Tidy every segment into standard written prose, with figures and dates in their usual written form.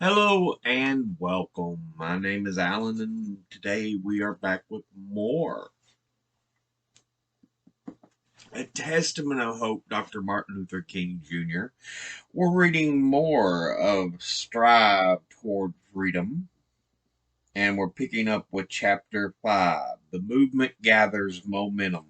Hello and welcome. My name is Alan, and today we are back with more A Testament of Hope, Dr. Martin Luther King Jr. We're reading more of Strive Toward Freedom, and we're picking up with Chapter 5 The Movement Gathers Momentum.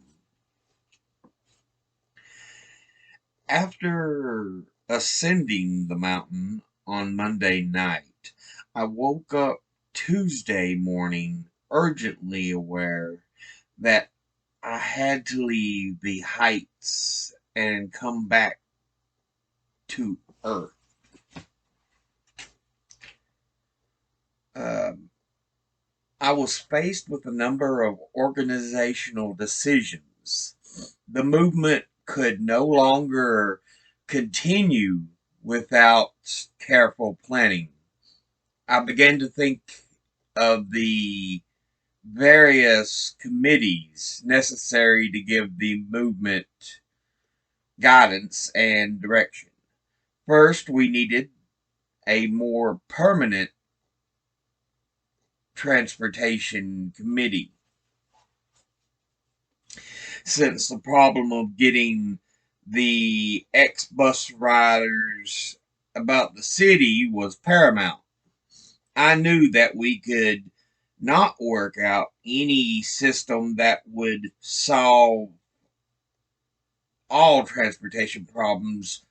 After ascending the mountain on Monday night, I woke up Tuesday morning urgently aware that I had to leave the heights and come back to earth. Um, I was faced with a number of organizational decisions. The movement could no longer continue without careful planning. I began to think of the various committees necessary to give the movement guidance and direction. First, we needed a more permanent transportation committee, since the problem of getting the ex bus riders about the city was paramount. I knew that we could not work out any system that would solve all transportation problems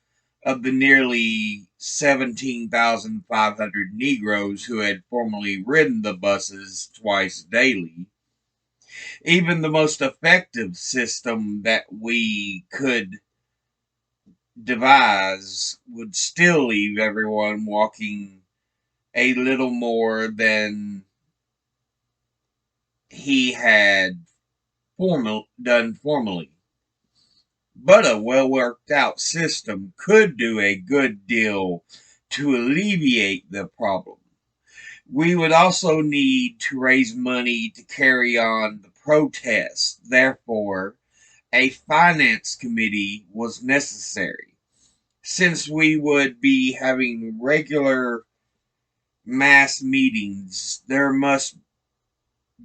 of the nearly 17,500 Negroes who had formerly ridden the buses twice daily. Even the most effective system that we could devise would still leave everyone walking a little more than he had done formerly. But a well worked out system could do a good deal to alleviate the problem. We would also need to raise money to carry on the protests. Therefore, a finance committee was necessary. Since we would be having regular mass meetings, there must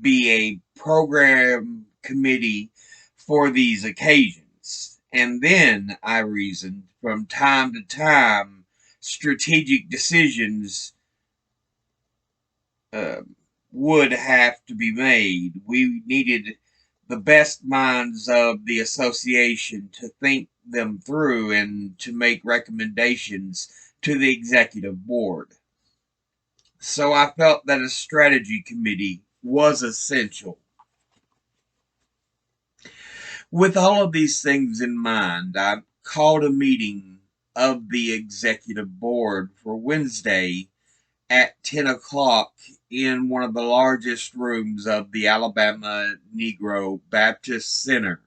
be a program committee for these occasions. And then, I reasoned, from time to time, strategic decisions uh, would have to be made. We needed the best minds of the association to think them through and to make recommendations to the executive board. So I felt that a strategy committee was essential. With all of these things in mind, I called a meeting of the executive board for Wednesday at 10 o'clock in one of the largest rooms of the Alabama Negro Baptist Center.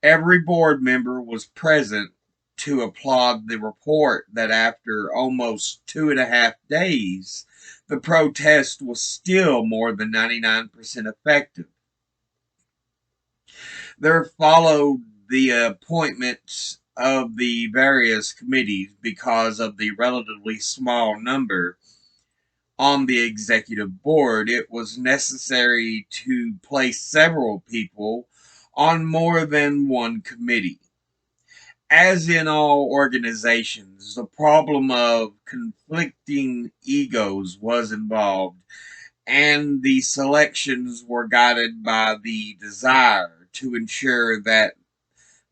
Every board member was present to applaud the report that after almost 2.5 days, the protest was still more than 99% effective. There followed the appointments of the various committees because of the relatively small number on the executive board. It was necessary to place several people on more than one committee. As in all organizations, the problem of conflicting egos was involved, and the selections were guided by the desire to ensure that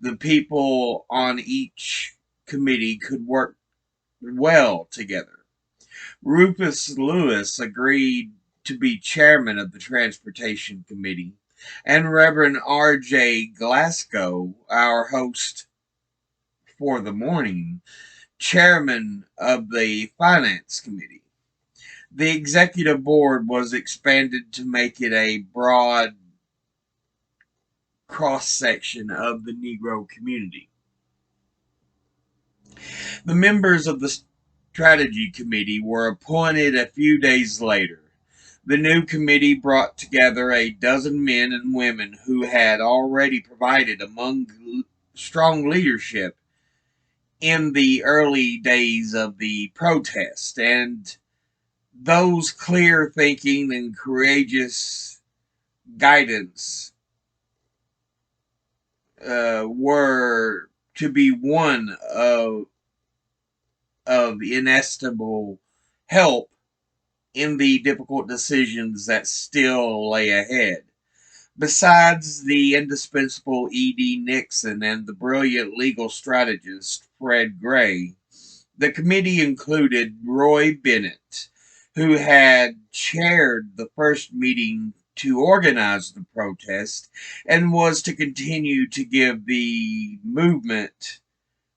the people on each committee could work well together. Rufus Lewis agreed to be chairman of the Transportation Committee, and Reverend R.J. Glasgow, our host for the morning, chairman of the Finance Committee. The executive board was expanded to make it a broad cross section of the Negro community. The members of the strategy committee were appointed a few days later. The new committee brought together a dozen men and women who had already provided among strong leadership in the early days of the protest. And those clear thinking and courageous guidance were to be one of inestimable help in the difficult decisions that still lay ahead. Besides the indispensable E.D. Nixon and the brilliant legal strategist Fred Gray, the committee included Roy Bennett, who had chaired the first meeting to organize the protest and was to continue to give the movement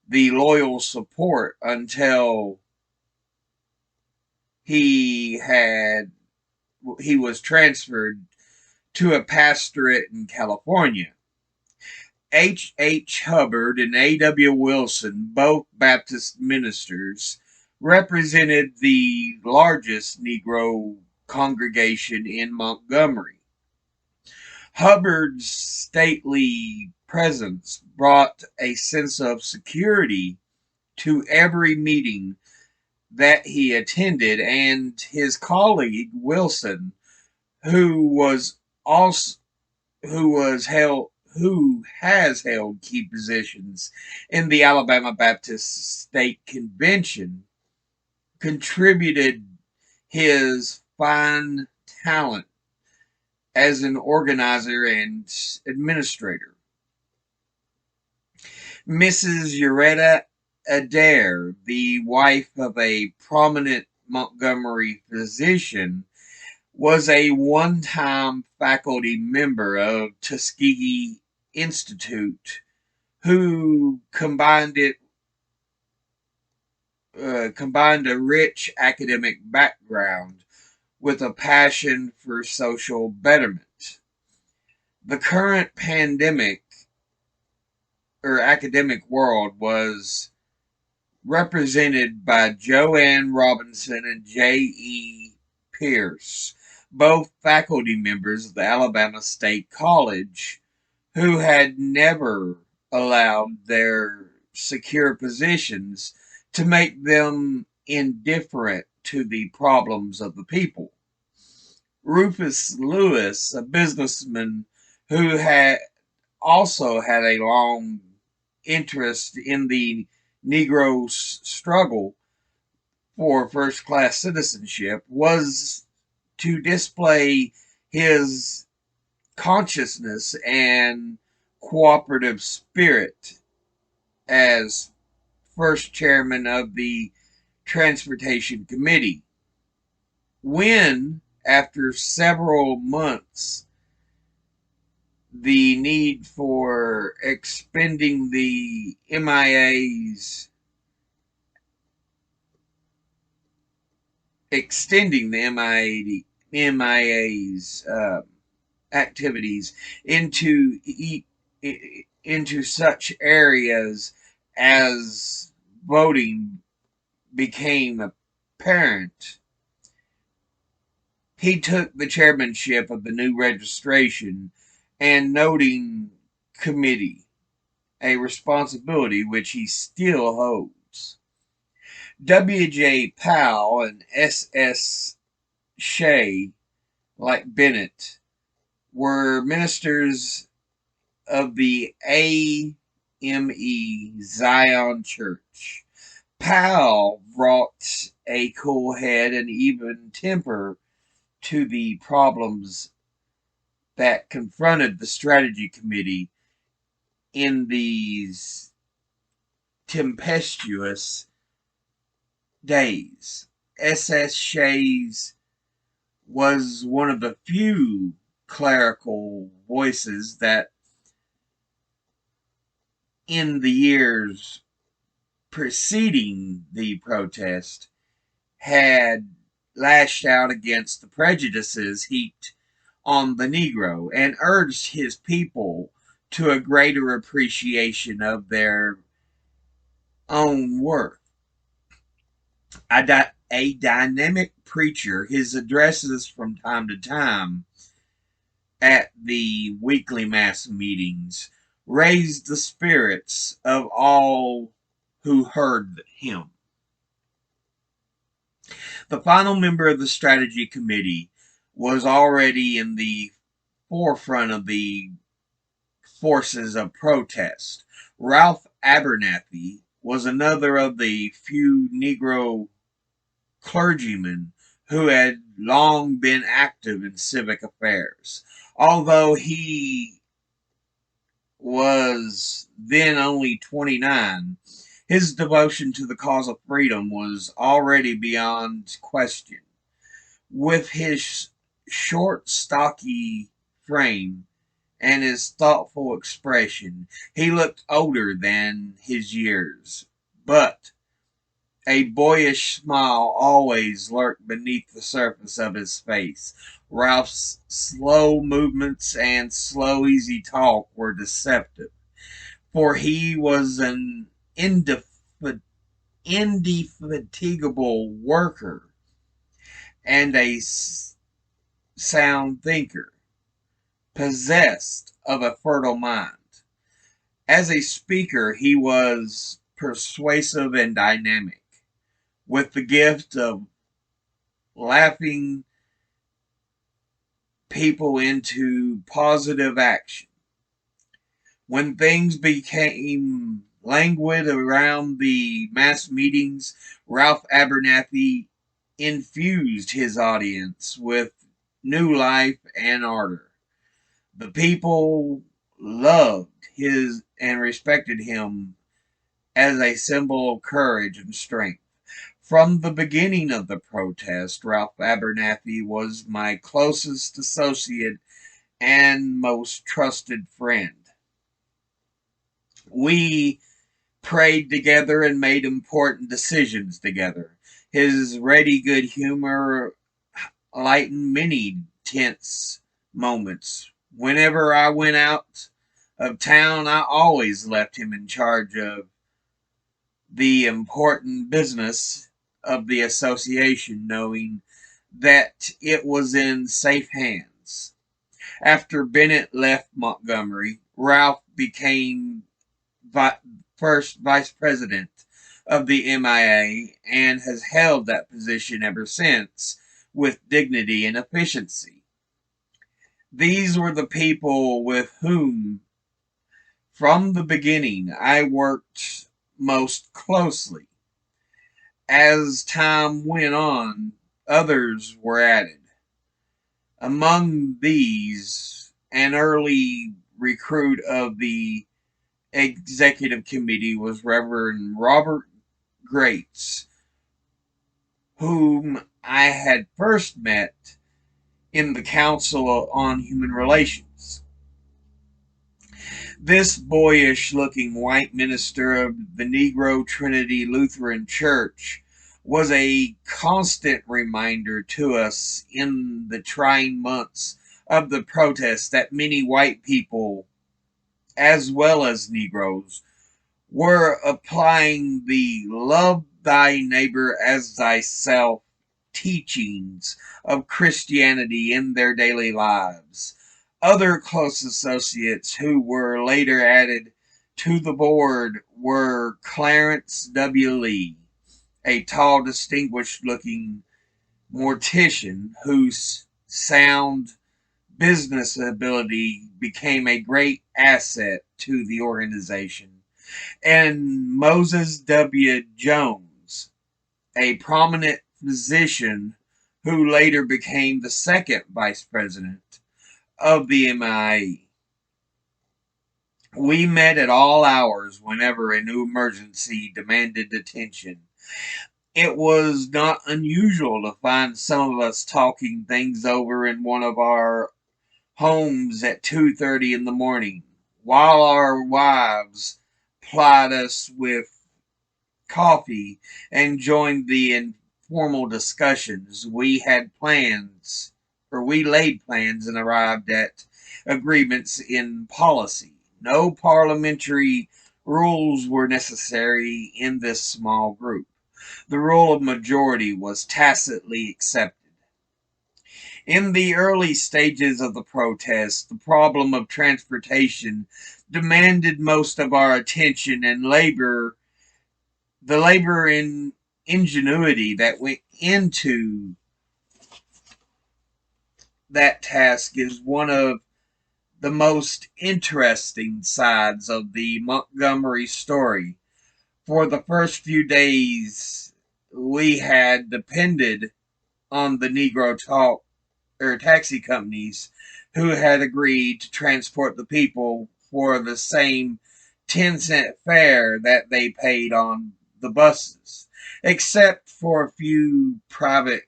the loyal support until he had he was transferred to a pastorate in California. H. H. Hubbard and A. W. Wilson, both Baptist ministers, represented the largest Negro congregation in Montgomery. Hubbard's stately presence brought a sense of security to every meeting that he attended, and his colleague Wilson, who was also who was held who has held key positions in the Alabama Baptist State Convention, contributed his fine talent as an organizer and administrator. Mrs. Uretta Adair, the wife of a prominent Montgomery physician, was a one-time faculty member of Tuskegee Institute who combined a rich academic background with a passion for social betterment. The current pandemic or academic world was represented by Joanne Robinson and J.E. Pierce, both faculty members of the Alabama State College, who had never allowed their secure positions to make them indifferent to the problems of the people. Rufus Lewis, a businessman who had also had a long interest in the Negro struggle for first class citizenship, was to display his consciousness and cooperative spirit as first chairman of the Transportation Committee. When, after several months, the need for extending the MIA's activities into such areas as voting became apparent, he took the chairmanship of the new registration and noting committee, a responsibility which he still holds. W.J. Powell and S.S. Shea, like Bennett, were ministers of the AME Zion Church. Powell brought a cool head and even temper to the problems that confronted the strategy committee in these tempestuous days. S.S. Shays was one of the few clerical voices that in the years preceding the protest had lashed out against the prejudices heaped on the Negro and urged his people to a greater appreciation of their own worth. A dynamic preacher, his addresses from time to time at the weekly mass meetings raised the spirits of all who heard him. The final member of the strategy committee was already in the forefront of the forces of protest. Ralph Abernathy was another of the few Negro clergymen who had long been active in civic affairs. Although he was then only 29, his devotion to the cause of freedom was already beyond question. With his short, stocky frame and his thoughtful expression, he looked older than his years, but a boyish smile always lurked beneath the surface of his face. Ralph's slow movements and slow, easy talk were deceptive, for he was an indefatigable worker and a sound thinker, possessed of a fertile mind. As a speaker, he was persuasive and dynamic, with the gift of laughing people into positive action. When things became languid around the mass meetings, Ralph Abernathy infused his audience with new life and ardor. The people loved his and respected him as a symbol of courage and strength. From the beginning of the protest, Ralph Abernathy was my closest associate and most trusted friend. We prayed together and made important decisions together. His ready good humor lightened many tense moments. Whenever I went out of town, I always left him in charge of the important business of the association, knowing that it was in safe hands. After Bennett left Montgomery, Ralph became first vice president of the MIA and has held that position ever since with dignity and efficiency. These were the people with whom, from the beginning, I worked most closely. As time went on, others were added. Among these, an early recruit of the executive committee was Reverend Robert Grates, whom I had first met in the Council on Human Relations. This boyish-looking white minister of the Negro Trinity Lutheran Church was a constant reminder to us in the trying months of the protest that many white people, as well as Negroes, were applying the love thy neighbor as thyself teachings of Christianity in their daily lives. Other close associates who were later added to the board were Clarence W. Lee, a tall, distinguished-looking mortician whose sound business ability became a great asset to the organization, and Moses W. Jones, a prominent physician who later became the second vice president of the MIA. We met at all hours whenever a new emergency demanded attention. It was not unusual to find some of us talking things over in one of our homes at 2:30 in the morning, while our wives plied us with coffee and joined the informal discussions. We laid plans and arrived at agreements in policy. No parliamentary rules were necessary in this small group. The rule of majority was tacitly accepted. In the early stages of the protest, the problem of transportation demanded most of our attention and labor the labor and ingenuity that went into that task is one of the most interesting sides of the Montgomery story. For the first few days, we had depended on the Negro talk or taxi companies who had agreed to transport the people for the same 10-cent fare that they paid on the buses, except for a few private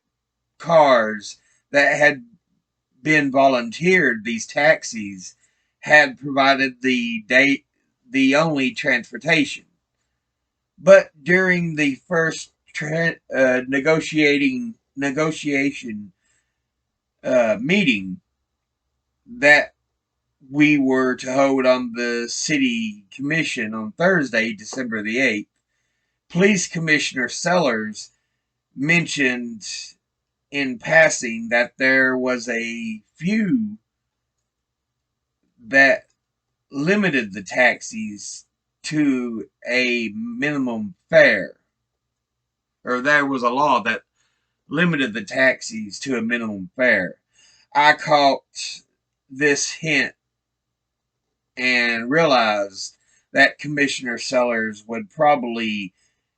cars that had been volunteered. These taxis had provided the only transportation. But during the first negotiation meeting that we were to hold on the city commission on Thursday, December the 8th, Police Commissioner Sellers mentioned in passing that there was a few that limited the taxis to a minimum fare, or there was a law that limited the taxis to a minimum fare. I caught this hint and realized that Commissioner Sellers would probably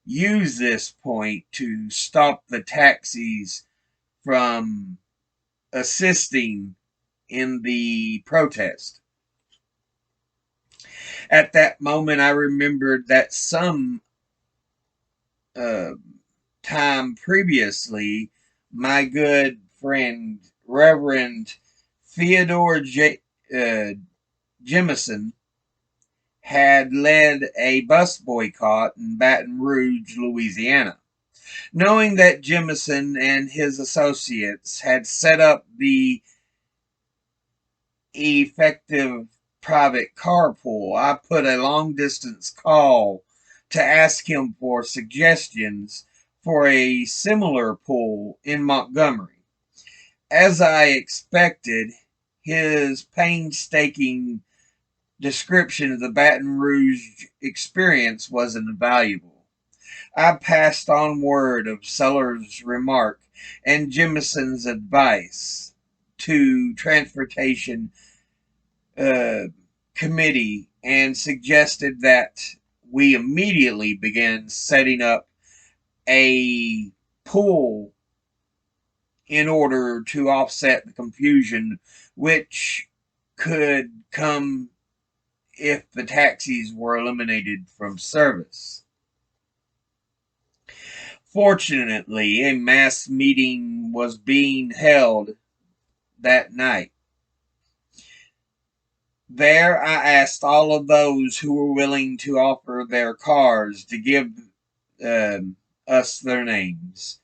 use this point to stop the taxis from assisting in the protest. At that moment, I remembered that some uh, time previously, my good friend Reverend Theodore Jemison had led a bus boycott in Baton Rouge, Louisiana. Knowing that Jemison and his associates had set up the effective private carpool, I put a long distance call to ask him for suggestions for a similar pool in Montgomery. As I expected, his painstaking description of the Baton Rouge experience was invaluable. I passed on word of Sellers' remark and Jemison's advice to transportation uh, committee and suggested that we immediately begin setting up a pool in order to offset the confusion which could come if the taxis were eliminated from service. Fortunately, a mass meeting was being held that night. There, I asked all of those who were willing to offer their cars to give us their names,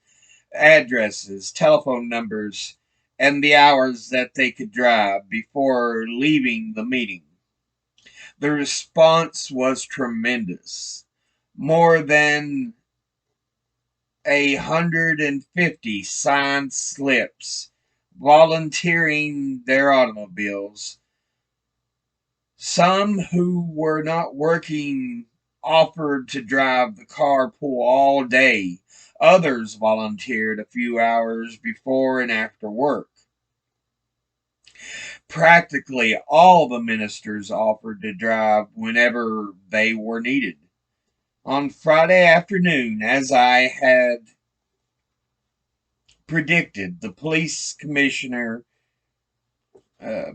addresses, telephone numbers, and the hours that they could drive before leaving the meeting. The response was tremendous. More than 150 signed slips volunteering their automobiles. Some who were not working offered to drive the carpool all day. Others volunteered a few hours before and after work. Practically all the ministers offered to drive whenever they were needed. On Friday afternoon, as I had predicted, the police commissioner uh,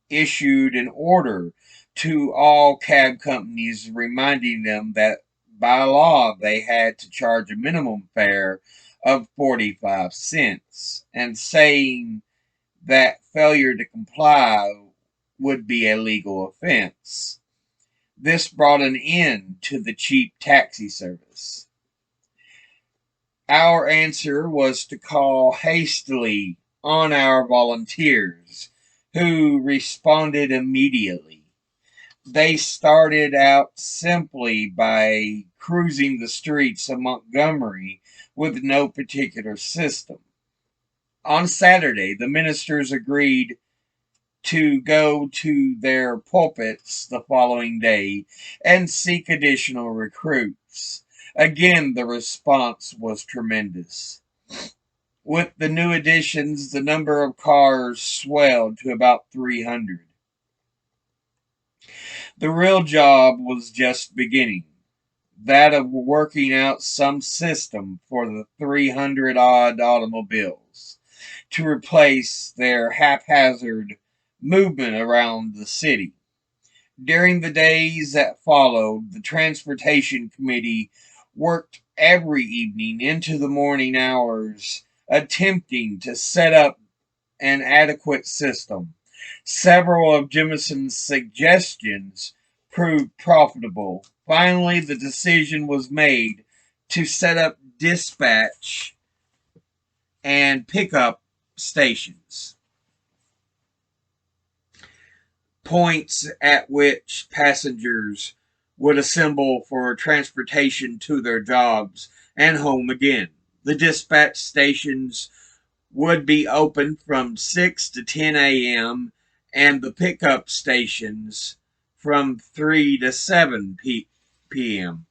issued an order to all cab companies reminding them that by law they had to charge a minimum fare of 45 cents and saying that failure to comply would be a legal offense. This brought an end to the cheap taxi service. Our answer was to call hastily on our volunteers, who responded immediately. They started out simply by cruising the streets of Montgomery with no particular system. On Saturday, the ministers agreed to go to their pulpits the following day and seek additional recruits. Again, the response was tremendous. With the new additions, the number of cars swelled to about 300. The real job was just beginning, that of working out some system for the 300 odd automobiles to replace their haphazard movement around the city. During the days that followed, the Transportation Committee worked every evening into the morning hours, attempting to set up an adequate system. Several of Jimison's suggestions proved profitable. Finally, the decision was made to set up dispatch and pickup stations, points at which passengers would assemble for transportation to their jobs and home again. The dispatch stations would be open from 6 to 10 a.m. and the pickup stations from 3 to 7 p.m.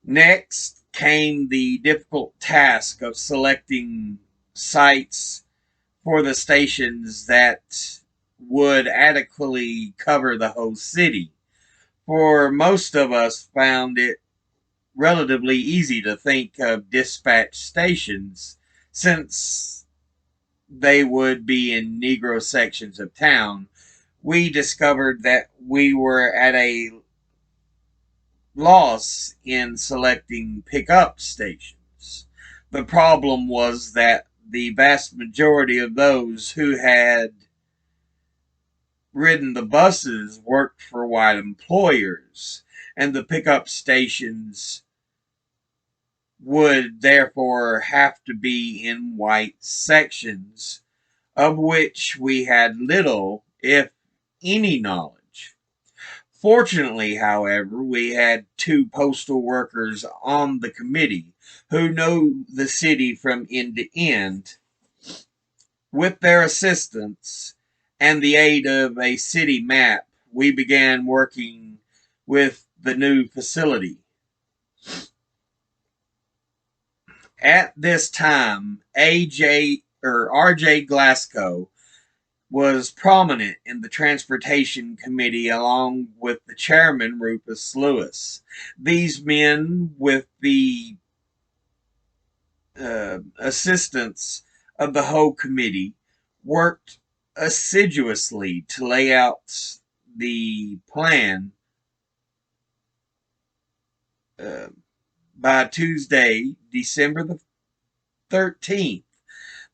Next came the difficult task of selecting sites for the stations that would adequately cover the whole city. For most of us found it relatively easy to think of dispatch stations since they would be in Negro sections of town. We discovered that we were at a loss in selecting pickup stations. The problem was that the vast majority of those who had ridden the buses worked for white employers, and the pickup stations would therefore have to be in white sections, of which we had little, if any, knowledge. Fortunately, however, we had two postal workers on the committee who know the city from end to end. With their assistance and the aid of a city map, we began working with the new facility. At this time, R.J. Glasgow was prominent in the Transportation Committee along with the chairman, Rufus Lewis. These men, with the assistance of the whole committee, worked assiduously to lay out the plan. By Tuesday, December the 13th,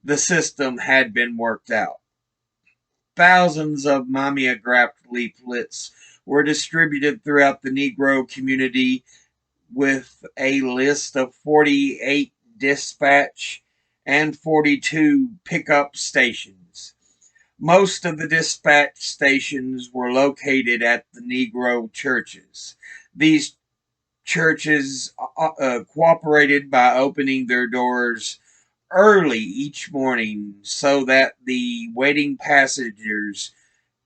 the system had been worked out. Thousands of mimeographed leaflets were distributed throughout the Negro community with a list of 48 dispatch and 42 pickup stations. Most of the dispatch stations were located at the Negro churches. These churches cooperated by opening their doors early each morning so that the waiting passengers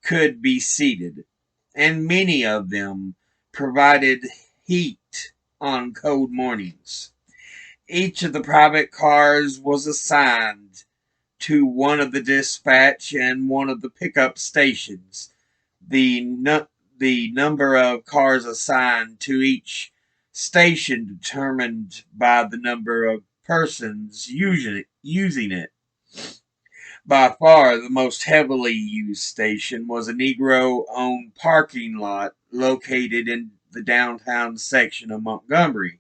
could be seated, and many of them provided heat on cold mornings. Each of the private cars was assigned to one of the dispatch and one of the pickup stations. The number of cars assigned to each station determined by the number of persons using it. By far the most heavily used station was a Negro-owned parking lot located in the downtown section of Montgomery.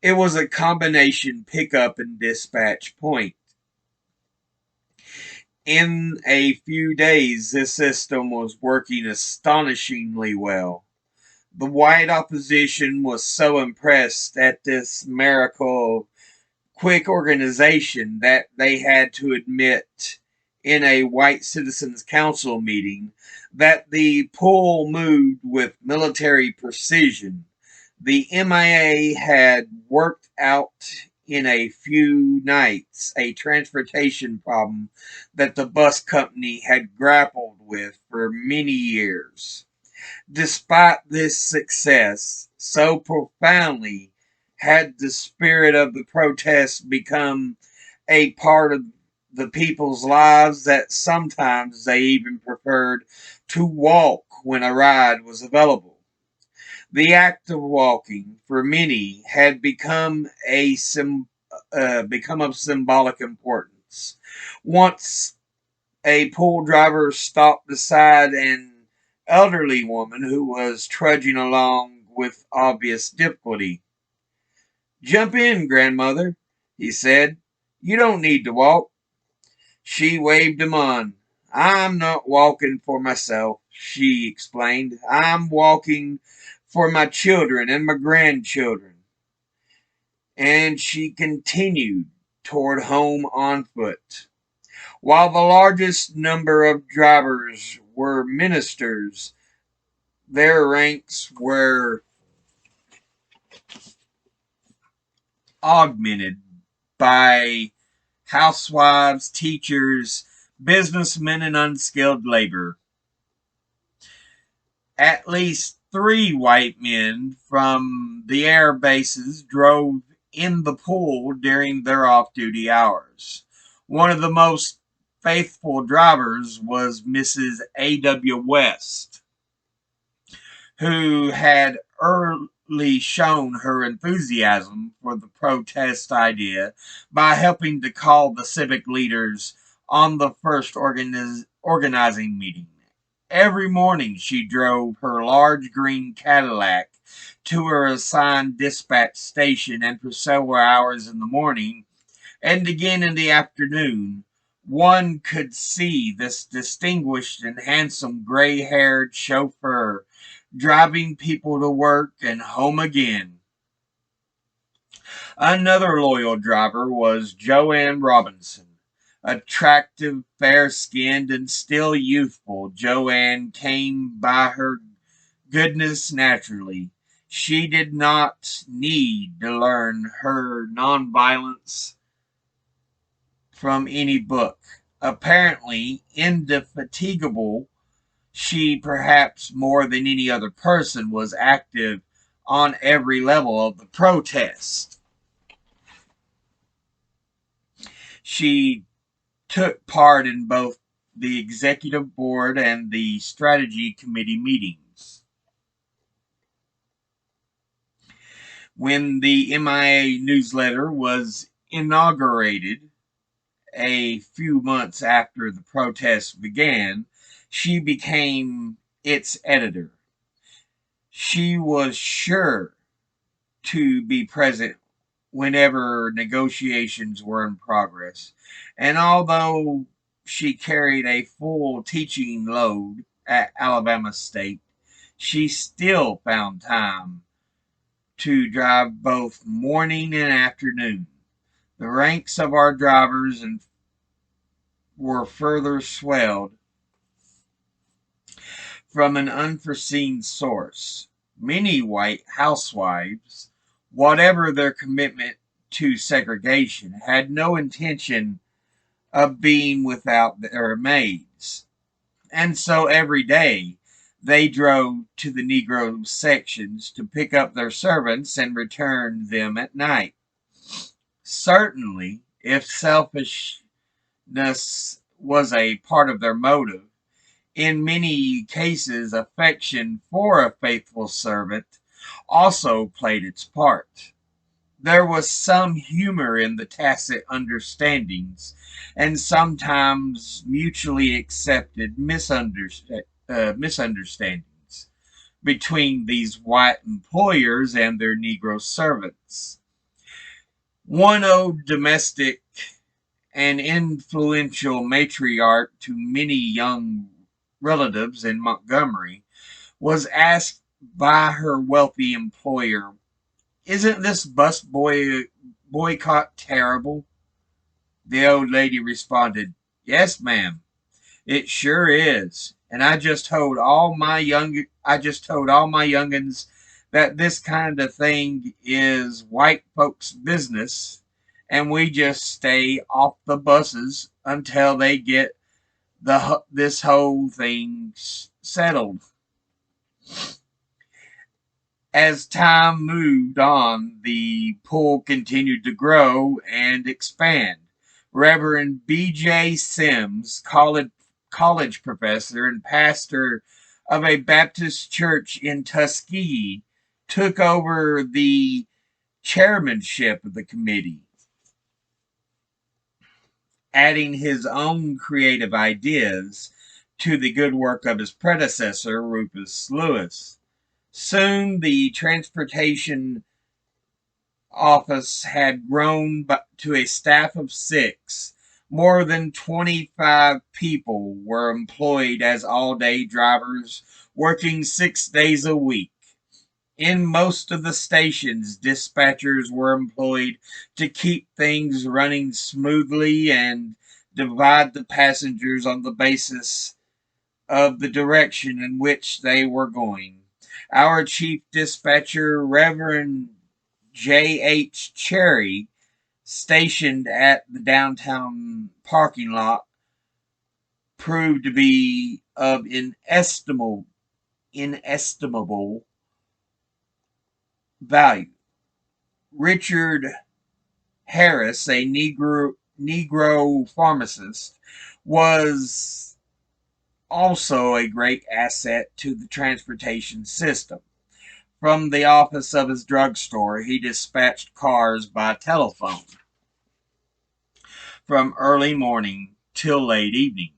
It was a combination pickup and dispatch point. In a few days, this system was working astonishingly well. The white opposition was so impressed at this miracle of quick organization that they had to admit in a white citizens council meeting that the pull moved with military precision. The MIA had worked out in a few nights a transportation problem that the bus company had grappled with for many years. Despite this success, so profoundly had the spirit of the protest become a part of the people's lives that sometimes they even preferred to walk when a ride was available. The act of walking, for many, had become of symbolic importance. Once a pool driver stopped beside an elderly woman who was trudging along with obvious difficulty. "Jump in, grandmother," he said. "You don't need to walk." She waved him on. "I'm not walking for myself," she explained. "I'm walking for my children and my grandchildren." And she continued toward home on foot. While the largest number of drivers were ministers, their ranks were augmented by housewives, teachers, businessmen, and unskilled labor. At least three white men from the air bases drove in the pool during their off duty hours. One of the most faithful drivers was Mrs. A.W. West, who had early shown her enthusiasm for the protest idea by helping to call the civic leaders on the first organizing meeting. Every morning she drove her large green Cadillac to her assigned dispatch station, and for several hours in the morning and again in the afternoon, one could see this distinguished and handsome gray-haired chauffeur driving people to work and home again. Another loyal driver was Joanne Robinson. Attractive, fair-skinned, and still youthful, Joanne came by her goodness naturally. She did not need to learn her nonviolence from any book. Apparently indefatigable, she, perhaps more than any other person, was active on every level of the protest. She took part in both the executive board and the strategy committee meetings. When the MIA newsletter was inaugurated a few months after the protests began, she became its editor. She was sure to be present whenever negotiations were in progress, and although she carried a full teaching load at Alabama State, she still found time to drive both morning and afternoon. The ranks of our drivers were further swelled from an unforeseen source. Many white housewives, whatever their commitment to segregation, had no intention of being without their maids. And so every day they drove to the Negro sections to pick up their servants and return them at night. Certainly, if selfishness was a part of their motive, in many cases affection for a faithful servant also played its part. There was some humor in the tacit understandings and sometimes mutually accepted misunderstandings between these white employers and their Negro servants. One old domestic and influential matriarch to many young relatives in Montgomery was asked by her wealthy employer, "Isn't this boycott terrible?" The old lady responded, "Yes, ma'am, it sure is. And I just told all my youngins that this kind of thing is white folks' business, and we just stay off the buses until they get this whole thing settled. As time moved on, the pool continued to grow and expand. Reverend B.J. Sims, college professor and pastor of a Baptist church in Tuskegee, took over the chairmanship of the committee, adding his own creative ideas to the good work of his predecessor, Rufus Lewis. Soon the transportation office had grown to a staff of 6. More than 25 people were employed as all-day drivers, working 6 days a week. In most of the stations, dispatchers were employed to keep things running smoothly and divide the passengers on the basis of the direction in which they were going. Our chief dispatcher, Reverend J.H. Cherry, stationed at the downtown parking lot, proved to be of inestimable value. Richard Harris, a Negro pharmacist, was also a great asset to the transportation system. From the office of his drugstore, he dispatched cars by telephone from early morning till late evening.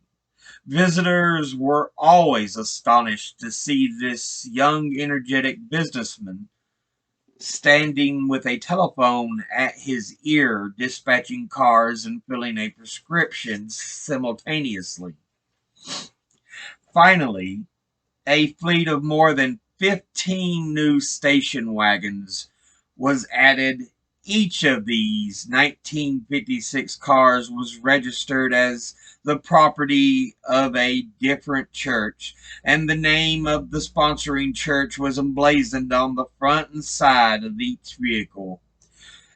Visitors were always astonished to see this young, energetic businessman standing with a telephone at his ear, dispatching cars and filling a prescription simultaneously. Finally, a fleet of more than 15 new station wagons was added. Each of these 1956 cars was registered as the property of a different church, and the name of the sponsoring church was emblazoned on the front and side of each vehicle.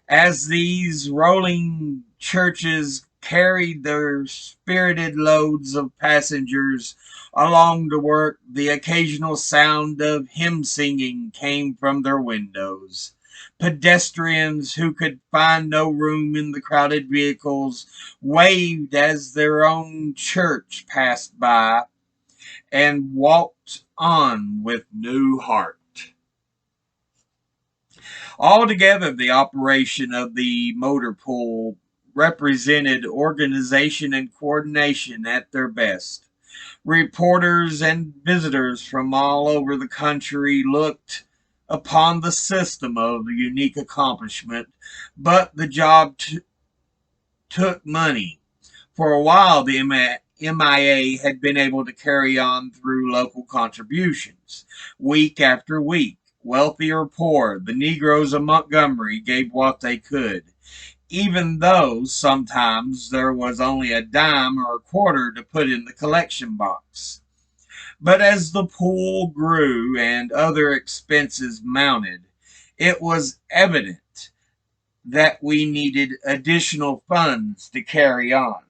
As these rolling churches carried their spirited loads of passengers along to work, the occasional sound of hymn singing came from their windows. Pedestrians who could find no room in the crowded vehicles waved as their own church passed by and walked on with new heart. Altogether, the operation of the motor pool represented organization and coordination at their best. Reporters and visitors from all over the country looked upon the system of unique accomplishment, but the job took money. For a while, the MIA had been able to carry on through local contributions. Week after week, wealthy or poor, the Negroes of Montgomery gave what they could, even though sometimes there was only a dime or a quarter to put in the collection box. But as the pool grew and other expenses mounted, it was evident that we needed additional funds to carry on.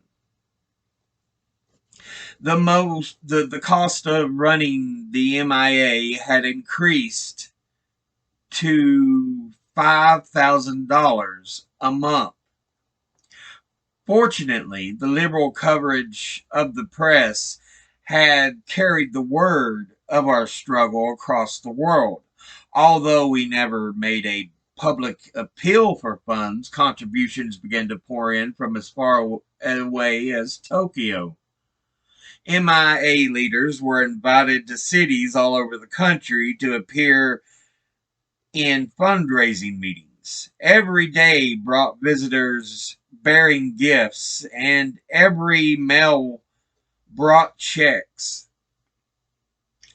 The cost of running the MIA had increased to $5,000 a month. Fortunately, the liberal coverage of the press had carried the word of our struggle across the world. Although we never made a public appeal for funds, contributions began to pour in from as far away as Tokyo. MIA leaders were invited to cities all over the country to appear in fundraising meetings. Every day brought visitors bearing gifts, and every mail brought checks.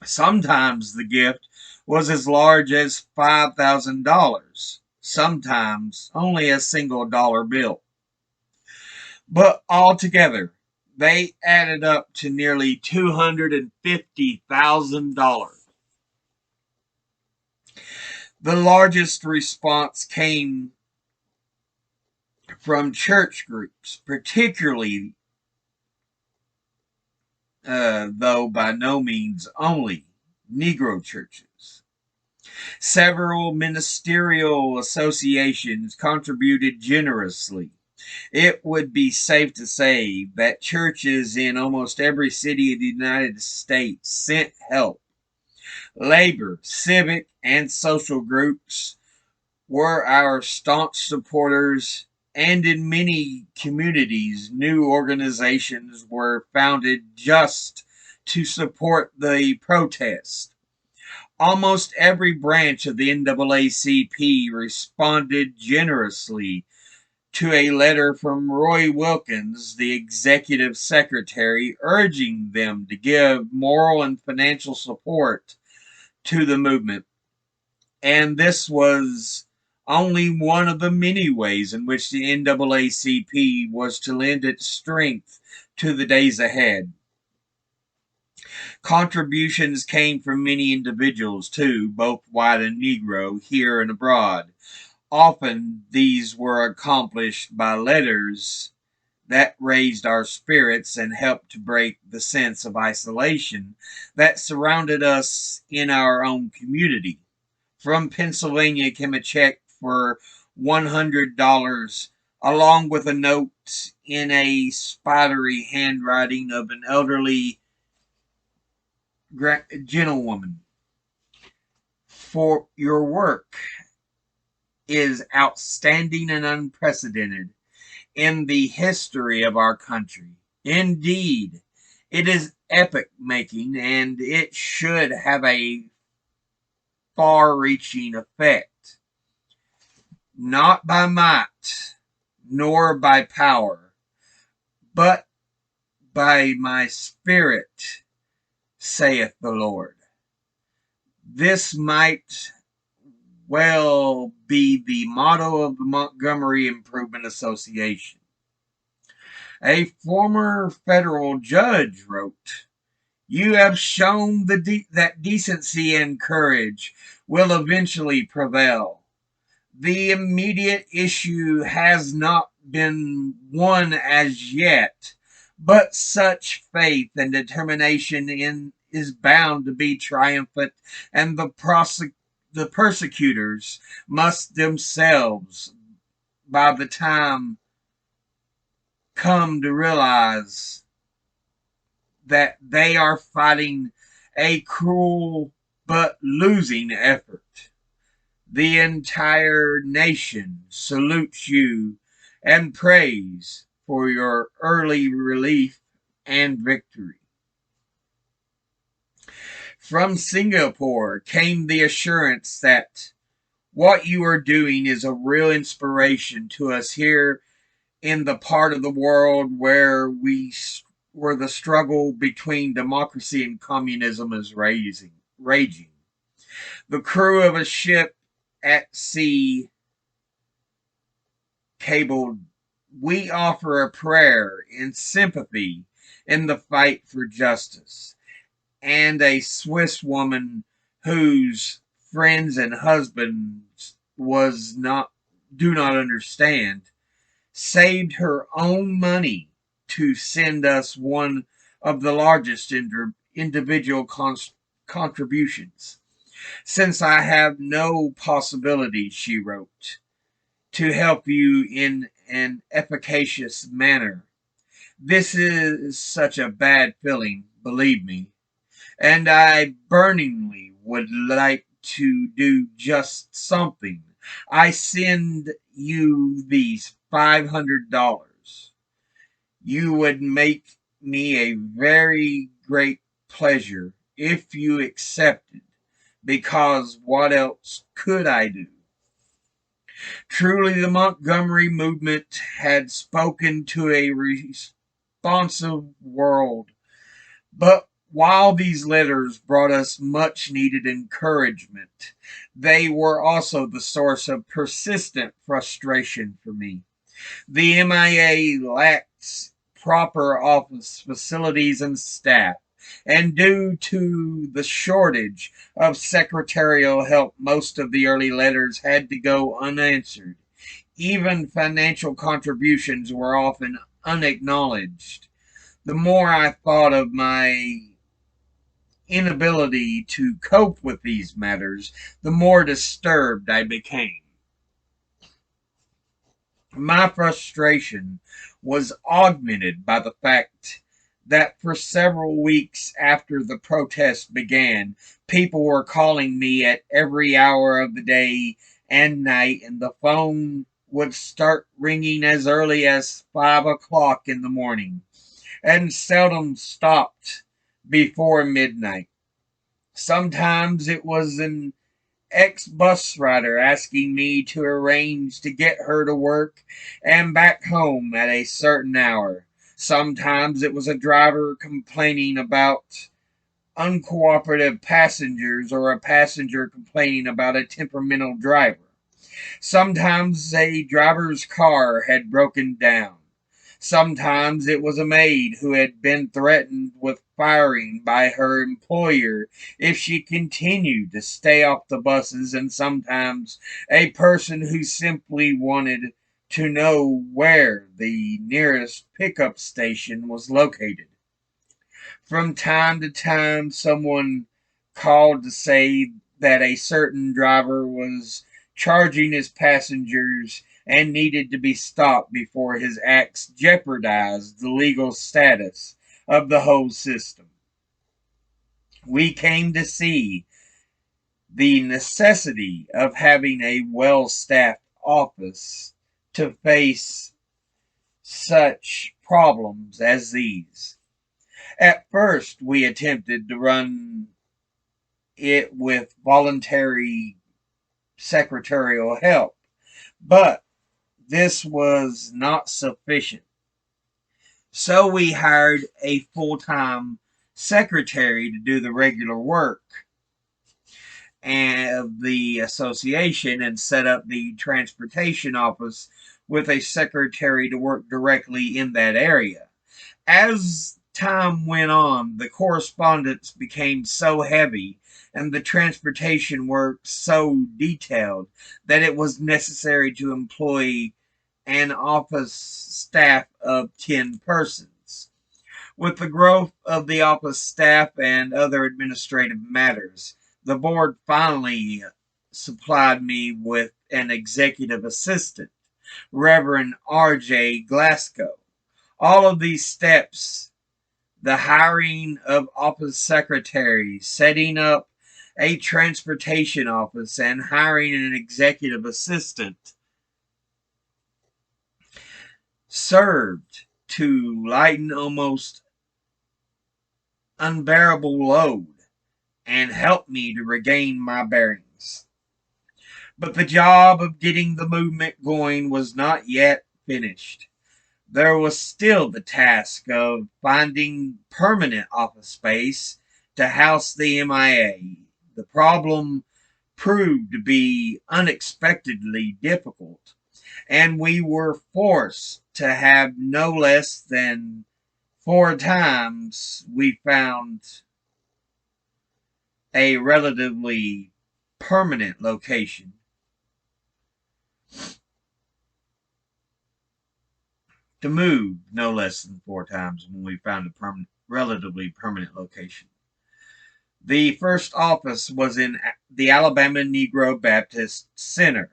Sometimes the gift was as large as $5,000, sometimes only a single dollar bill. But altogether, they added up to nearly $250,000. The largest response came from church groups, particularly, though by no means only, Negro churches. Several ministerial associations contributed generously. It would be safe to say that churches in almost every city of the United States sent help. Labor, civic, and social groups were our staunch supporters, and in many communities, new organizations were founded just to support the protest. Almost every branch of the NAACP responded generously to a letter from Roy Wilkins, the executive secretary, urging them to give moral and financial support to the movement. And this was only one of the many ways in which the NAACP was to lend its strength to the days ahead. Contributions came from many individuals, too, both white and Negro, here and abroad. Often these were accomplished by letters that raised our spirits and helped to break the sense of isolation that surrounded us in our own community. From Pennsylvania came a check for $100, along with a note in a spidery handwriting of an elderly gentlewoman. For your work is outstanding and unprecedented in the history of our country. Indeed, it is epoch making, and it should have a far reaching effect. Not by might, nor by power, but by my spirit, saith the Lord. This might well be the motto of the Montgomery Improvement Association. A former federal judge wrote, "You have shown that decency and courage will eventually prevail. The immediate issue has not been won as yet, but such faith and determination is bound to be triumphant, and the persecutors must themselves, by the time, come to realize that they are fighting a cruel but losing effort. The entire nation salutes you and prays for your early relief and victory." From Singapore came the assurance that what you are doing is a real inspiration to us here in the part of the world where the struggle between democracy and communism is raging. The crew of a ship at sea cabled, "We offer a prayer in sympathy in the fight for justice," and a Swiss woman whose friends and husbands do not understand saved her own money to send us one of the largest individual contributions. "Since I have no possibility," she wrote, "to help you in an efficacious manner, this is such a bad feeling, believe me, and I burningly would like to do just something. I send you these $500. You would make me a very great pleasure if you accepted, because what else could I do?" Truly, the Montgomery movement had spoken to a responsive world. But while these letters brought us much needed encouragement, they were also the source of persistent frustration for me. The MIA lacks proper office facilities and staff, and due to the shortage of secretarial help, most of the early letters had to go unanswered. Even financial contributions were often unacknowledged. The more I thought of my inability to cope with these matters, the more disturbed I became. My frustration was augmented by the fact that for several weeks after the protest began, people were calling me at every hour of the day and night, and the phone would start ringing as early as 5 o'clock in the morning and seldom stopped before midnight. Sometimes it was an ex-bus rider asking me to arrange to get her to work and back home at a certain hour. Sometimes it was a driver complaining about uncooperative passengers or a passenger complaining about a temperamental driver. Sometimes a driver's car had broken down. Sometimes it was a maid who had been threatened with firing by her employer if she continued to stay off the buses, and sometimes a person who simply wanted to know where the nearest pickup station was located. From time to time, someone called to say that a certain driver was charging his passengers and needed to be stopped before his acts jeopardized the legal status of the whole system. We came to see the necessity of having a well staffed office to face such problems as these. At first, we attempted to run it with voluntary secretarial help, but this was not sufficient. So we hired a full time secretary to do the regular work of the association and set up the transportation office with a secretary to work directly in that area. As time went on, the correspondence became so heavy and the transportation work so detailed that it was necessary to employ an office staff of 10 persons. With the growth of the office staff and other administrative matters, the board finally supplied me with an executive assistant, Reverend R.J. Glasgow. All of these steps, the hiring of office secretaries, setting up a transportation office, and hiring an executive assistant, served to lighten almost unbearable load and help me to regain my bearings. But the job of getting the movement going was not yet finished. There was still the task of finding permanent office space to house the MIA. The problem proved to be unexpectedly difficult, and we were forced to have no less than 4 times we found a relatively permanent location. To move no less than 4 times when we found a relatively permanent location. The first office was in the Alabama Negro Baptist Center.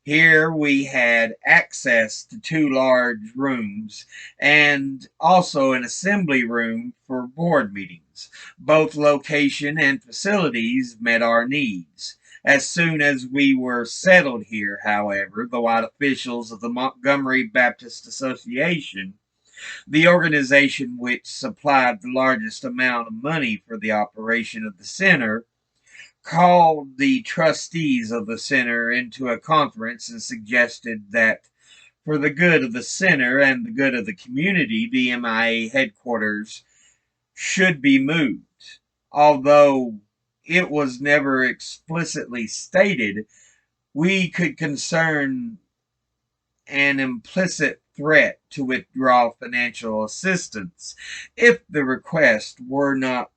Here we had access to 2 large rooms and also an assembly room for board meetings. Both location and facilities met our needs. As soon as we were settled here, however, the white officials of the Montgomery Baptist Association, the organization which supplied the largest amount of money for the operation of the center, called the trustees of the center into a conference and suggested that for the good of the center and the good of the community, the MIA headquarters should be moved. Although it was never explicitly stated, we could concern an implicit threat to withdraw financial assistance if the request were not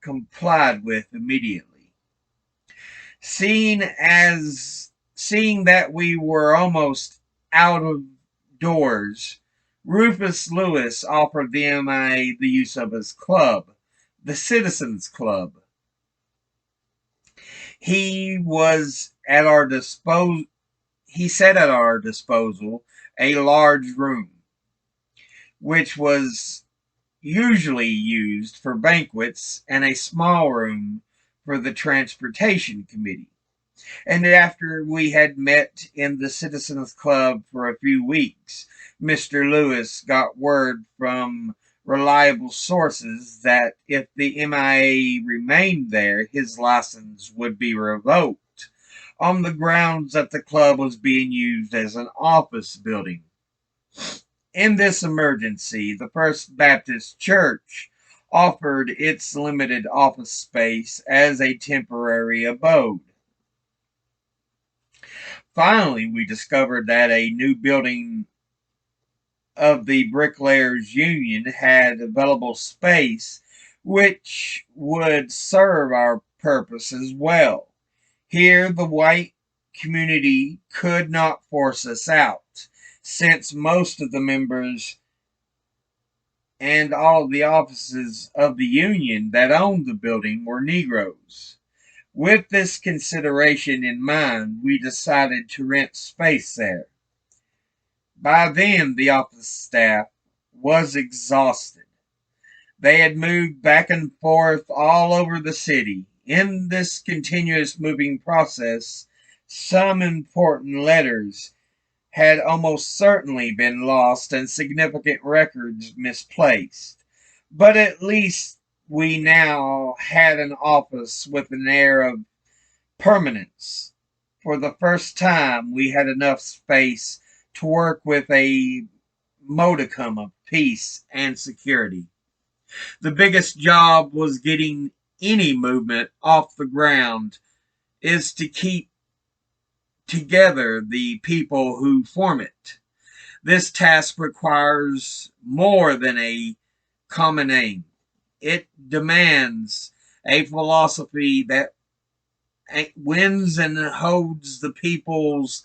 complied with immediately. Seeing that we were almost out of doors, Rufus Lewis offered the MIA the use of his club, the Citizens Club. He was at our disposal. He set at our disposal a large room, which was usually used for banquets, and a small room for the Transportation Committee. And after we had met in the Citizens Club for a few weeks, Mr. Lewis got word from reliable sources that if the MIA remained there, his license would be revoked on the grounds that the club was being used as an office building. In this emergency, the First Baptist Church offered its limited office space as a temporary abode. Finally, we discovered that a new building of the Bricklayers Union had available space which would serve our purposes well. Here, the white community could not force us out, since most of the members and all of the offices of the union that owned the building were Negroes. With this consideration in mind, we decided to rent space there. By then, the office staff was exhausted. They had moved back and forth all over the city. In this continuous moving process, some important letters had almost certainly been lost and significant records misplaced. But at least we now had an office with an air of permanence. For the first time, we had enough space to work with a modicum of peace and security. The biggest job was getting any movement off the ground is to keep together the people who form it. This task requires more than a common aim. It demands a philosophy that wins and holds the people's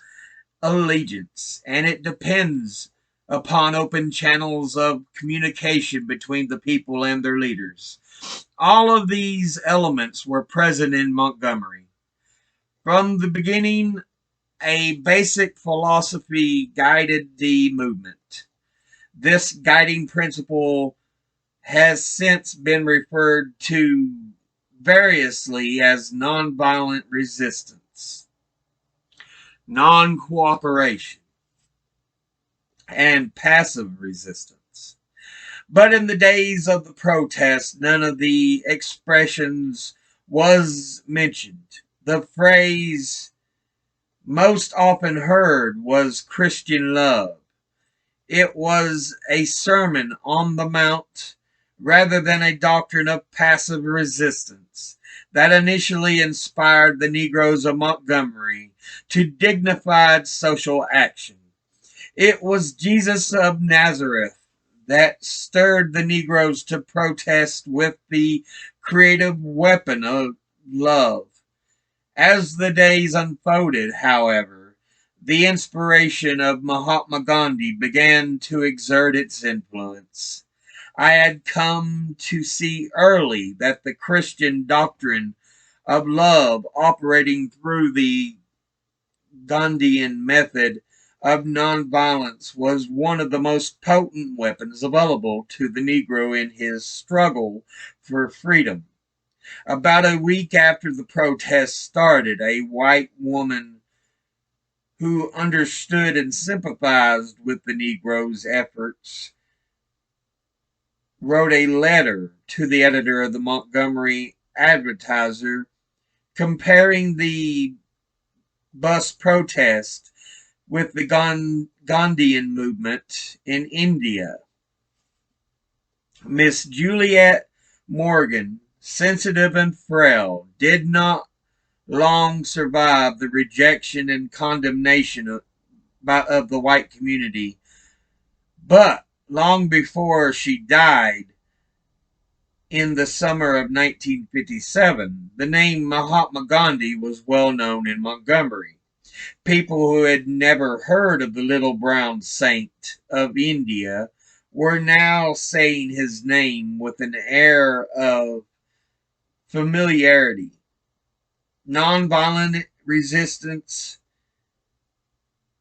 allegiance, and it depends upon open channels of communication between the people and their leaders. All of these elements were present in Montgomery. From the beginning, a basic philosophy guided the movement. This guiding principle has since been referred to variously as nonviolent resistance, non-cooperation, and passive resistance. But in the days of the protest, none of the expressions was mentioned. The phrase most often heard was Christian love. It was a sermon on the Mount rather than a doctrine of passive resistance that initially inspired the Negroes of Montgomery to dignified social action. It was Jesus of Nazareth that stirred the Negroes to protest with the creative weapon of love. As the days unfolded, however, the inspiration of Mahatma Gandhi began to exert its influence. I had come to see early that the Christian doctrine of love operating through the Gandhian method of nonviolence was one of the most potent weapons available to the Negro in his struggle for freedom. About a week after the protest started, a white woman who understood and sympathized with the Negroes' efforts wrote a letter to the editor of the Montgomery Advertiser comparing the bus protest with the Gandhian movement in India. Miss Juliet Morgan, sensitive and frail, did not long survive the rejection and condemnation of the white community, but long before she died in the summer of 1957, the name Mahatma Gandhi was well known in Montgomery. People who had never heard of the little brown saint of India were now saying his name with an air of familiarity. Nonviolent resistance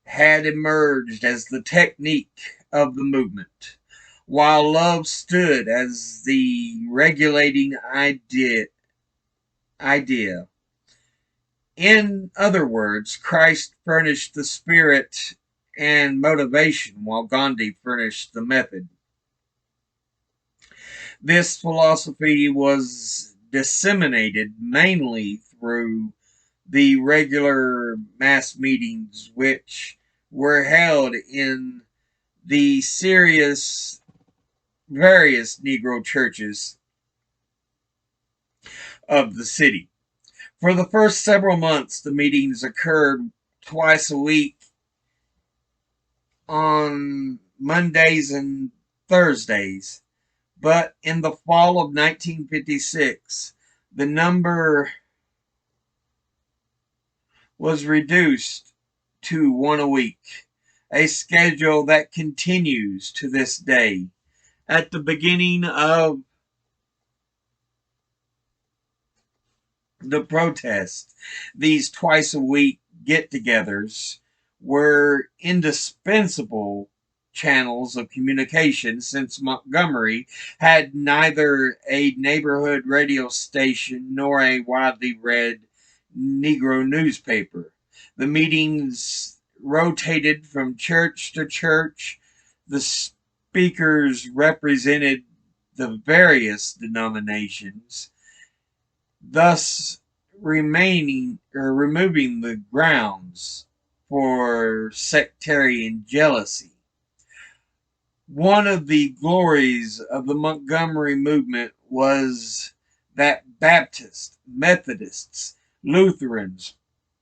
had emerged as the technique of the movement, while love stood as the regulating idea. In other words, Christ furnished the spirit and motivation, while Gandhi furnished the method. This philosophy was disseminated mainly through the regular mass meetings which were held in the various Negro churches of the city. For the first several months, the meetings occurred twice a week on Mondays and Thursdays. But in the fall of 1956, the number was reduced to one a week, a schedule that continues to this day. At the beginning of the protest, these twice a week get togethers were indispensable channels of communication since Montgomery had neither a neighborhood radio station nor a widely read Negro newspaper. The meetings rotated from church to church. The speakers represented the various denominations, thus removing the grounds for sectarian jealousy. One of the glories of the Montgomery movement was that Baptists, Methodists, Lutherans,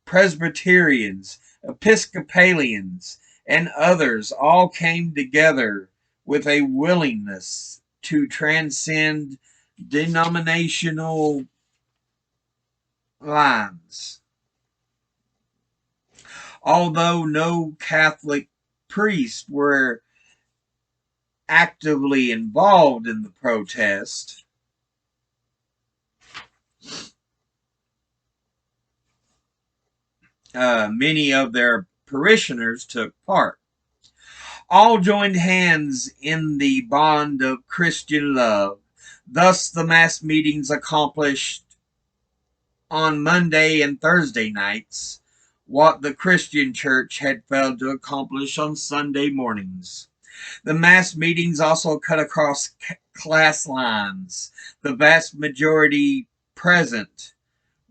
Presbyterians, Episcopalians, and others all came together with a willingness to transcend denominational lines. Although no Catholic priests were actively involved in the protest, many of their parishioners took part. All joined hands in the bond of Christian love. Thus, the mass meetings accomplished on Monday and Thursday nights what the Christian church had failed to accomplish on Sunday mornings. The mass meetings also cut across class lines. The vast majority present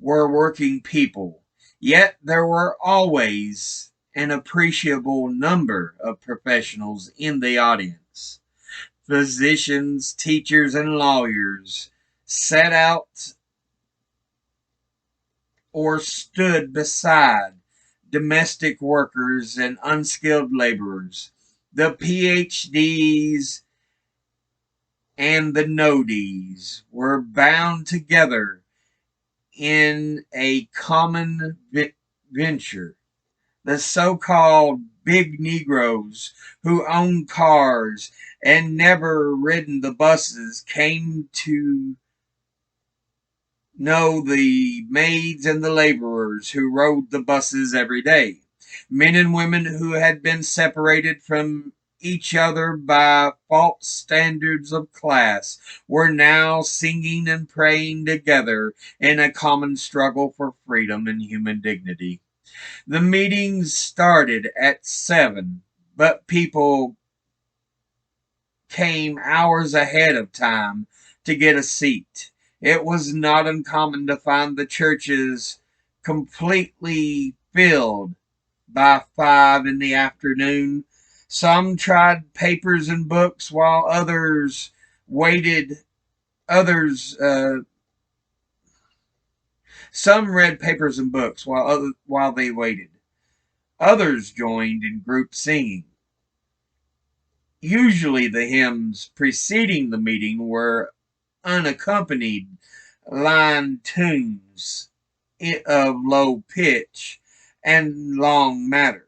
were working people, yet there were always an appreciable number of professionals in the audience. Physicians, teachers, and lawyers set out or stood beside domestic workers and unskilled laborers. The PhDs and the no-Ds were bound together in a common venture. The so-called big Negroes who owned cars and never ridden the buses came to know the maids and the laborers who rode the buses every day. Men and women who had been separated from each other by false standards of class were now singing and praying together in a common struggle for freedom and human dignity. The meetings started at 7, but people came hours ahead of time to get a seat. It was not uncommon to find the churches completely filled by 5 in the afternoon. Some tried papers and books while others waited. Some read papers and books while they waited. Others joined in group singing. Usually the hymns preceding the meeting were unaccompanied line tunes of low pitch, and long meter.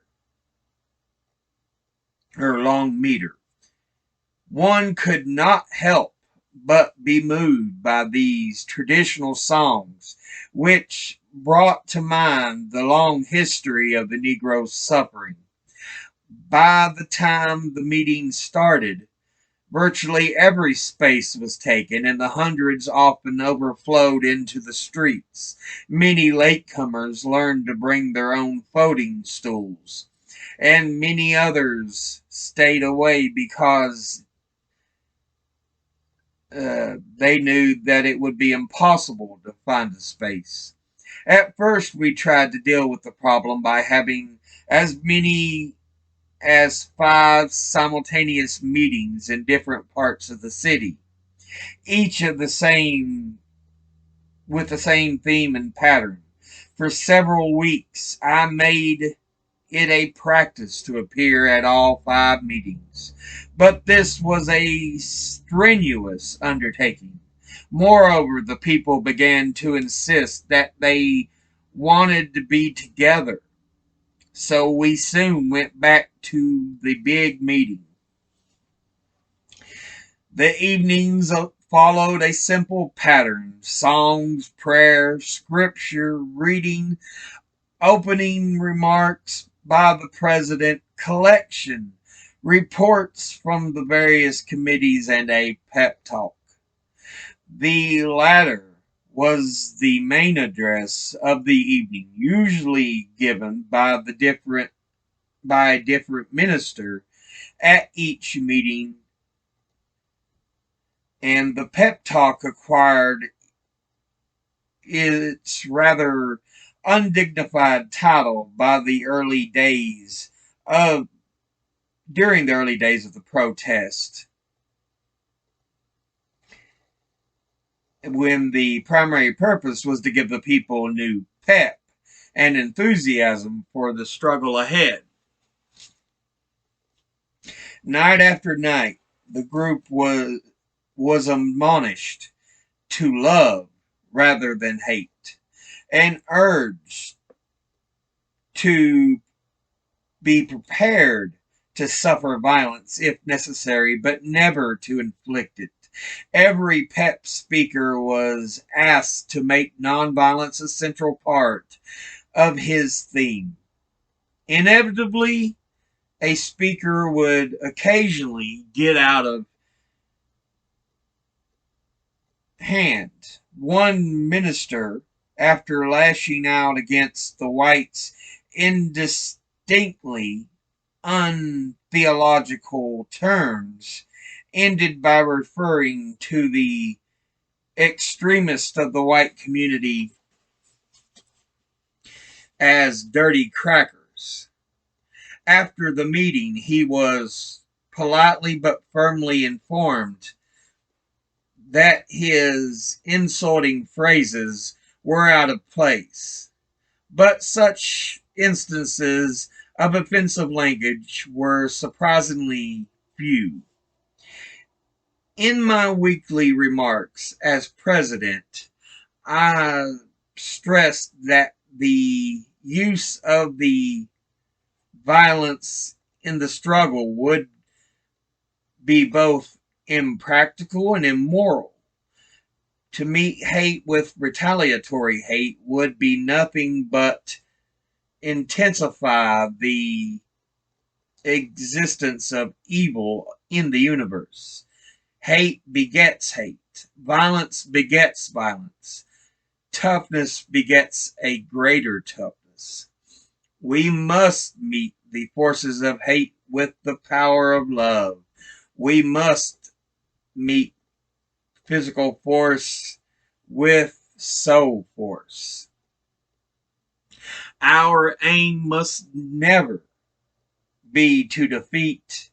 One could not help but be moved by these traditional songs, which brought to mind the long history of the Negro's suffering. By the time the meeting started, virtually every space was taken, and the hundreds often overflowed into the streets. Many latecomers learned to bring their own folding stools, and many others stayed away because they knew that it would be impossible to find a space. At first, we tried to deal with the problem by having as many as 5 simultaneous meetings in different parts of the city, each of the same with the same theme and pattern. For several weeks, I made it a practice to appear at all 5 meetings, but this was a strenuous undertaking. Moreover, the people began to insist that they wanted to be together, so we soon went back to the big meeting. The evenings followed a simple pattern: songs, prayer, scripture reading, opening remarks by the president, collection, reports from the various committees, and a pep talk. The latter was the main address of the evening, usually given by a different minister at each meeting, and the pep talk acquired its rather undignified title by the early days of during the early days of the protest, when the primary purpose was to give the people new pep and enthusiasm for the struggle ahead. Night after night, the group was admonished to love rather than hate, and urged to be prepared to suffer violence if necessary, but never to inflict it. Every PEP speaker was asked to make nonviolence a central part of his theme. Inevitably, a speaker would occasionally get out of hand. One minister, after lashing out against the whites indistinctly untheological terms, ended by referring to the extremists of the white community as dirty crackers. After the meeting, he was politely but firmly informed that his insulting phrases were out of place. But such instances of offensive language were surprisingly few. In my weekly remarks as president, I stressed that the use of the violence in the struggle would be both impractical and immoral. To meet hate with retaliatory hate would be nothing but intensify the existence of evil in the universe. Hate begets hate. Violence begets violence. Toughness begets a greater toughness. We must meet the forces of hate with the power of love. We must meet physical force with soul force. Our aim must never be to defeat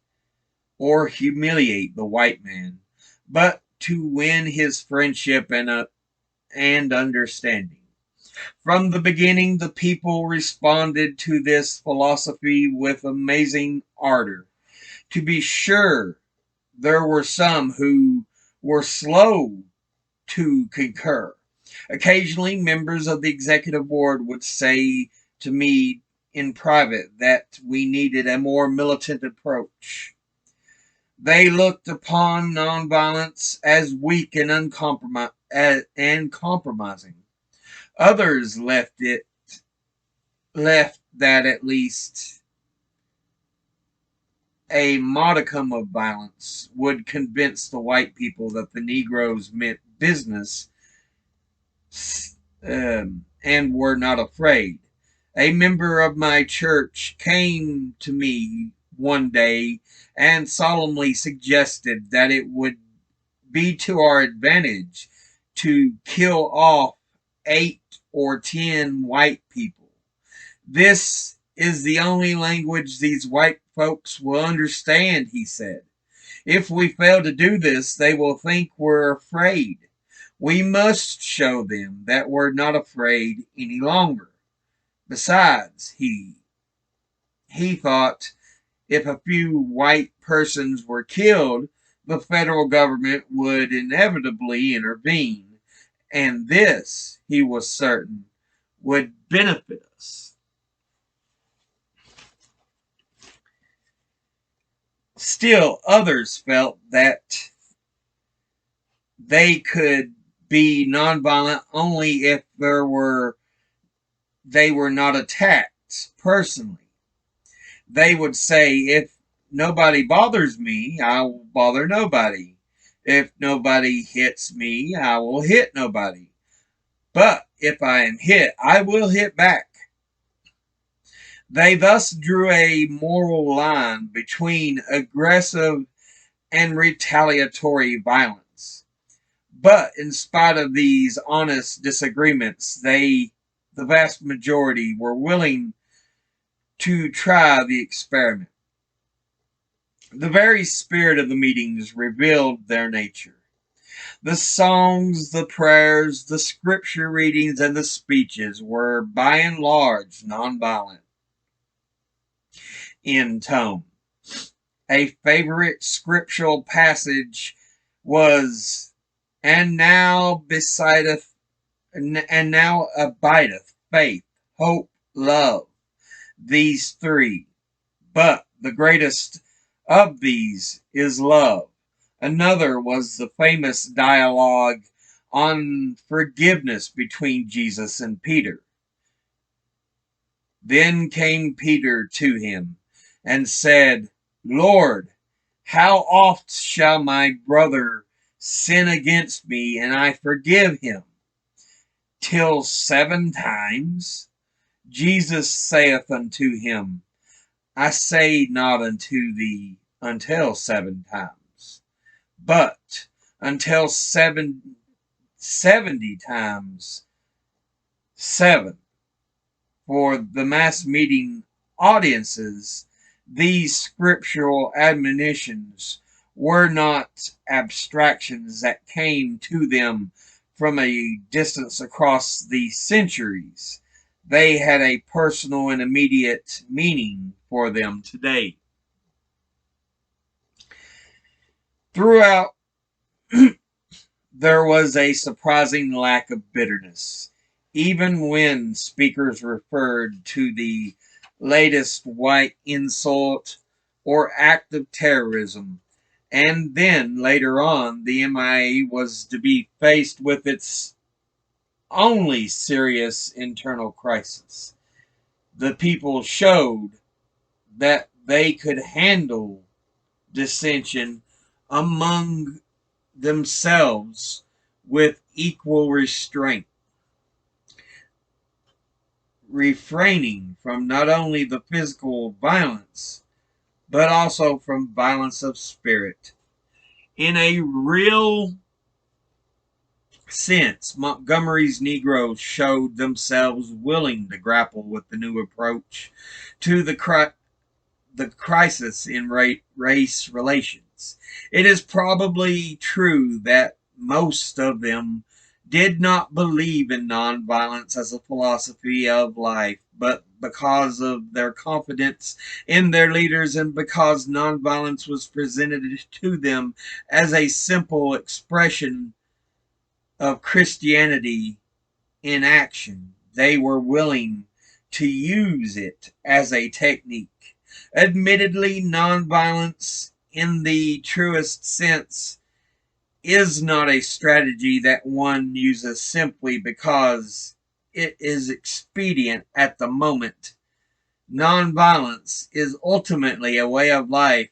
or humiliate the white man, but to win his friendship and understanding. From the beginning, the people responded to this philosophy with amazing ardor. To be sure, there were some who were slow to concur. Occasionally, members of the executive board would say to me in private that we needed a more militant approach. They looked upon nonviolence as weak and compromising. Others left that at least a modicum of violence would convince the white people that the Negroes meant business and were not afraid. A member of my church came to me one day and solemnly suggested that it would be to our advantage to kill off 8 or 10 white people. This is the only language these white folks will understand, he said. If we fail to do this, they will think we're afraid. We must show them that we're not afraid any longer. Besides, he thought, if a few white persons were killed, the federal government would inevitably intervene, and this, he was certain, would benefit us. Still, others felt that they could be nonviolent only if they were not attacked personally. They would say, if nobody bothers me, I will bother nobody. If nobody hits me, I will hit nobody. But if I am hit, I will hit back. They thus drew a moral line between aggressive and retaliatory violence. But in spite of these honest disagreements, the vast majority were willing to try the experiment. The very spirit of the meetings revealed their nature. The songs, the prayers, the scripture readings, and the speeches were by and large nonviolent in tone. A favorite scriptural passage was, and now abideth faith, hope, love, these three. But the greatest of these is love. Another was the famous dialogue on forgiveness between Jesus and Peter. Then came Peter to him and said, Lord, how oft shall my brother sin against me, and I forgive him? Till 7 times? Jesus saith unto him, I say not unto thee until 7 times, but until 70 times 7. For the mass meeting audiences, these scriptural admonitions were not abstractions that came to them from a distance across the centuries. They had a personal and immediate meaning for them today. Throughout, there was a surprising lack of bitterness, even when speakers referred to the latest white insult or act of terrorism. And then, later on, the MIA was to be faced with its only serious internal crisis. The people showed that they could handle dissension among themselves with equal restraint, refraining from not only the physical violence, but also from violence of spirit. In a real sense, Montgomery's Negroes showed themselves willing to grapple with the new approach to the crisis in race relations. It is probably true that most of them did not believe in nonviolence as a philosophy of life, but because of their confidence in their leaders and because nonviolence was presented to them as a simple expression of Christianity in action, they were willing to use it as a technique. Admittedly, nonviolence in the truest sense is not a strategy that one uses simply because it is expedient at the moment. Nonviolence is ultimately a way of life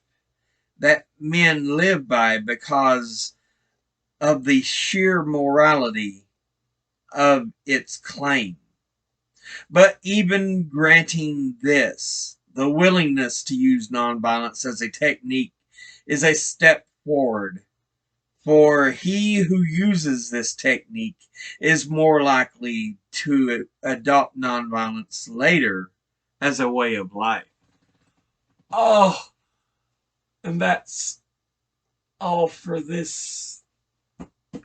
that men live by because of the sheer morality of its claim. But even granting this, the willingness to use nonviolence as a technique is a step forward. For he who uses this technique is more likely to adopt nonviolence later as a way of life. Oh, and that's all for this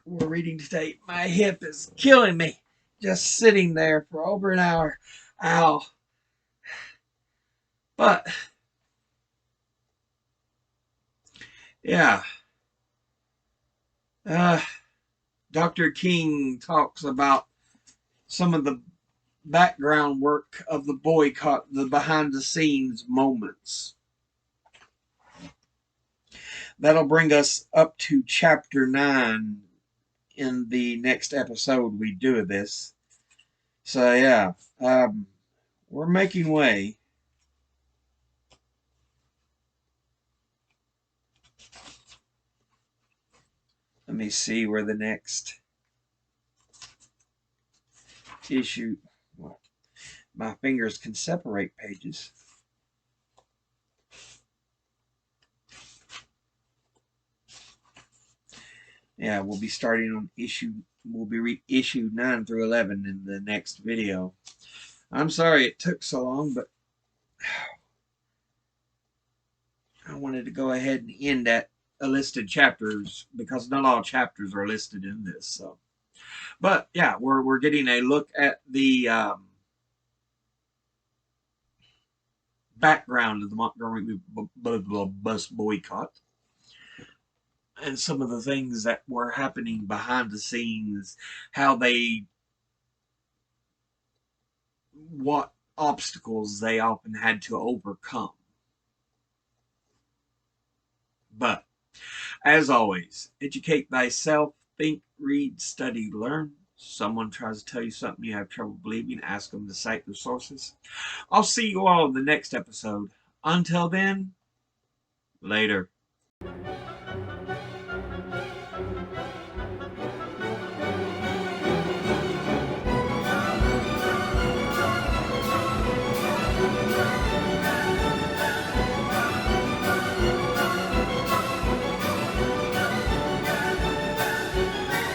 we're reading today. My hip is killing me just sitting there for over an hour. Ow. But, yeah. Dr. King talks about some of the background work of the boycott, the behind the scenes moments. That'll bring us up to chapter 9 in the next episode we do of this. So yeah, we're making way. Let me see where the next issue. Well, my fingers can separate pages. Yeah, we'll be starting on we'll be issue 9 through 11 in the next video. I'm sorry it took so long, but I wanted to go ahead and end at a listed chapters because not all chapters are listed in this. So, but yeah, we're getting a look at the background of the Montgomery bus boycott and some of the things that were happening behind the scenes, what obstacles they often had to overcome. But, as always, educate thyself, think, read, study, learn. Someone tries to tell you something you have trouble believing, ask them to cite their sources. I'll see you all in the next episode. Until then, later.